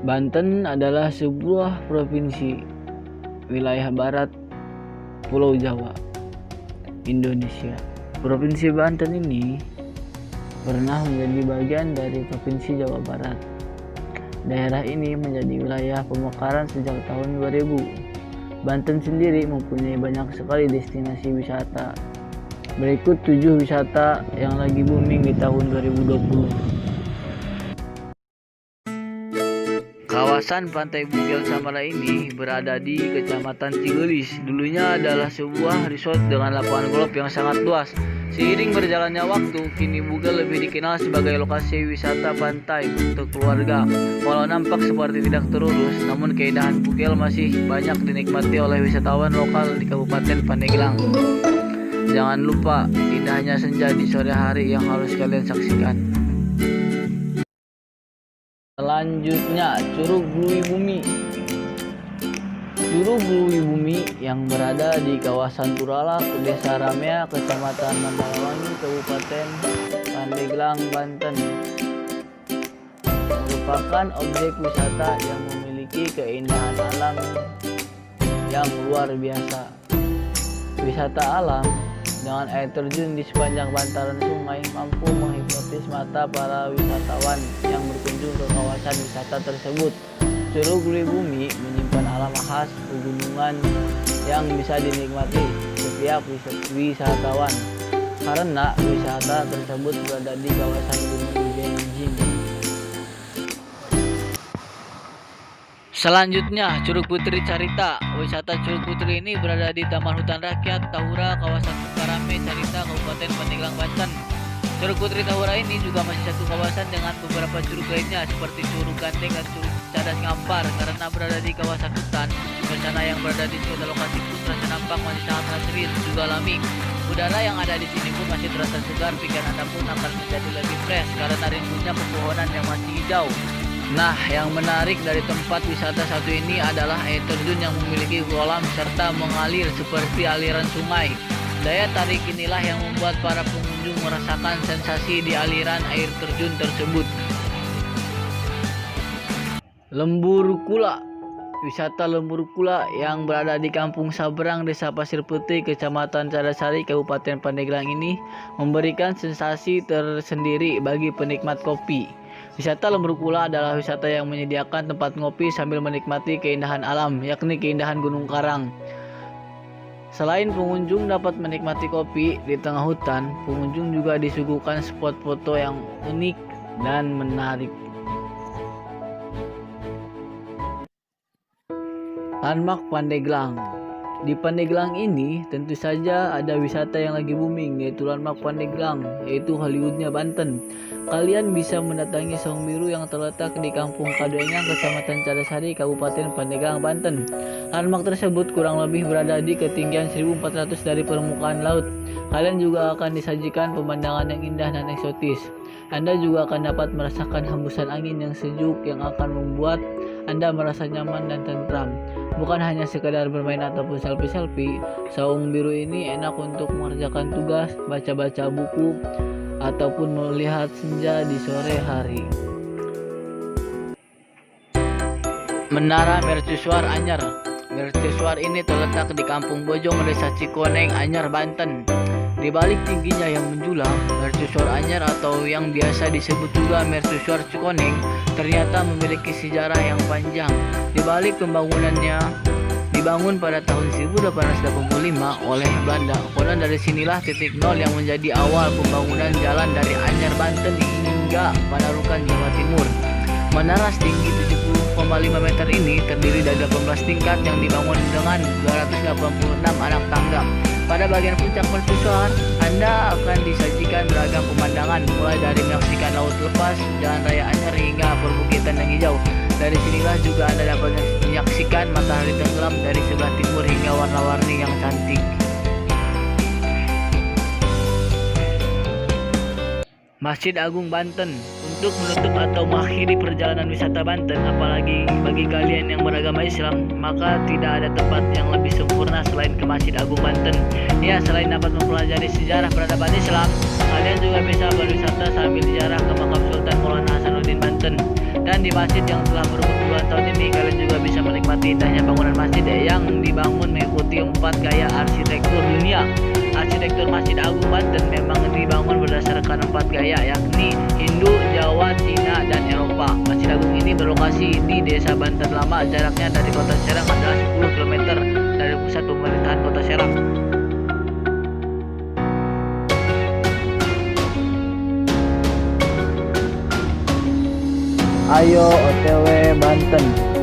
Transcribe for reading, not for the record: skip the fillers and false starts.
Banten adalah sebuah provinsi wilayah barat Pulau Jawa, Indonesia. Provinsi Banten ini pernah menjadi bagian dari Provinsi Jawa Barat. Daerah ini menjadi wilayah pemekaran sejak tahun 2000. Banten sendiri mempunyai banyak sekali destinasi wisata. Berikut 7 wisata yang lagi booming di tahun 2020. Kawasan Pantai Bugel Samara ini berada di Kecamatan Cigelis. Dulunya adalah sebuah resort dengan lapangan golf yang sangat luas. Seiring berjalannya waktu, kini Bugel lebih dikenal sebagai lokasi wisata pantai untuk keluarga. Walau nampak seperti tidak terurus, namun keindahan Bugel masih banyak dinikmati oleh wisatawan lokal di Kabupaten Pandeglang. Jangan lupa indahnya senja di sore hari yang harus kalian saksikan. Selanjutnya, Curug Bluwi Bumi. Curug Bluwi Bumi yang berada di kawasan Turalak, Desa Ramea, Kecamatan Mandalawangi, Kabupaten Pandeglang, Banten, merupakan objek wisata yang memiliki keindahan alam yang luar biasa. Wisata alam dengan air terjun di sepanjang bantaran sungai mampu menghipnotis mata para wisatawan yang berkunjung ke kawasan wisata tersebut. Curug Bluwi Bumi menyimpan alam khas pegunungan yang bisa dinikmati setiap wisatawan karena wisata tersebut berada di kawasan Gunung Genjing. Selanjutnya, Curug Putri Carita. Wisata Curug Putri ini berada di Taman Hutan Rakyat Tahura, kawasan Sukarame, Carita, Kabupaten Pandeglang, Banten. Curug Putri Tahura ini juga masih satu kawasan dengan beberapa curug lainnya seperti Curug Gandeng dan Curug Cadas Ngampar. Karena berada di kawasan hutan, suasana yang berada di sekitar lokasi pun terasa nampak masih sangat asri dan juga alami. Udara yang ada di sini pun masih terasa segar, pikiran Anda pun akan menjadi lebih fresh karena rimbunnya pepohonan yang masih hijau. Nah, yang menarik dari tempat wisata satu ini adalah air terjun yang memiliki kolam serta mengalir seperti aliran sungai. Daya tarik inilah yang membuat para pengunjung merasakan sensasi di aliran air terjun tersebut. Lembur Kula. Wisata Lembur Kula yang berada di Kampung Sabrang, Desa Pasir Putih, Kecamatan Cadasari, Kabupaten Pandeglang ini memberikan sensasi tersendiri bagi penikmat kopi. Wisata Lembur Kula adalah wisata yang menyediakan tempat ngopi sambil menikmati keindahan alam, yakni keindahan Gunung Karang. Selain pengunjung dapat menikmati kopi di tengah hutan, pengunjung juga disuguhkan spot foto yang unik dan menarik. Landmark Pandeglang. Di Pandeglang ini tentu saja ada wisata yang lagi booming, yaitu Landmark Pandeglang, yaitu Hollywoodnya Banten. Kalian bisa mendatangi Saung Biru yang terletak di Kampung Kadoenggang, Kecamatan Cadasari, Kabupaten Pandeglang, Banten. Landmark tersebut kurang lebih berada di ketinggian 1400 dari permukaan laut. Kalian juga akan disajikan pemandangan yang indah dan eksotis. Anda juga akan dapat merasakan hembusan angin yang sejuk yang akan membuat Anda merasa nyaman dan tentram. Bukan hanya sekadar bermain ataupun selfie-selfie, Saung Biru ini enak untuk mengerjakan tugas, baca-baca buku, ataupun melihat senja di sore hari. Menara Mercusuar Anyar. Mercusuar ini terletak di Kampung Bojong, Desa Cikoneng, Anyar, Banten. Di balik tingginya yang menjulang, Mercusuar Anyar atau yang biasa disebut juga Mercusuar Cikoneng ternyata memiliki sejarah yang panjang. Di balik pembangunannya, dibangun pada tahun 1885 oleh Belanda. Konon dari sinilah titik nol yang menjadi awal pembangunan jalan dari Anyar, Banten hingga Panarukan, Jawa Timur. Menara setinggi 70,5 meter ini terdiri dari 18 tingkat yang dibangun dengan 286 anak tangga. Pada bagian puncak Mercusuar, Anda akan disajikan beragam pemandangan mulai dari menyaksikan laut lepas, jalan raya Anyar hingga perbukitan yang hijau. Dari sinilah juga Anda dapat menyaksikan matahari tenggelam dari sebelah timur hingga warna-warni yang cantik. Masjid Agung Banten. Untuk menutup atau mengakhiri perjalanan wisata Banten, apalagi bagi kalian yang beragama Islam, maka tidak ada tempat yang lebih sempurna selain ke Masjid Agung Banten. Ya, selain dapat mempelajari sejarah peradaban Islam, kalian juga bisa berwisata sambil ziarah ke makam Sultan Maulana Hasanuddin Banten. Dan Dan di masjid yang telah berumur puluhan tahun ini, kalian juga bisa menikmati indahnya bangunan masjid yang dibangun mengikuti 4 gaya arsitektur dunia. Arsitektur Masjid Agung Banten memang dibangun berdasarkan 4 gaya, yakni Hindu, Jawa, Cina, dan Eropa. Masjid Agung ini berlokasi di Desa Banten Lama. Jaraknya dari Kota Serang adalah 10 km dari pusat pemerintahan Kota Serang. Ayo OTW Banten.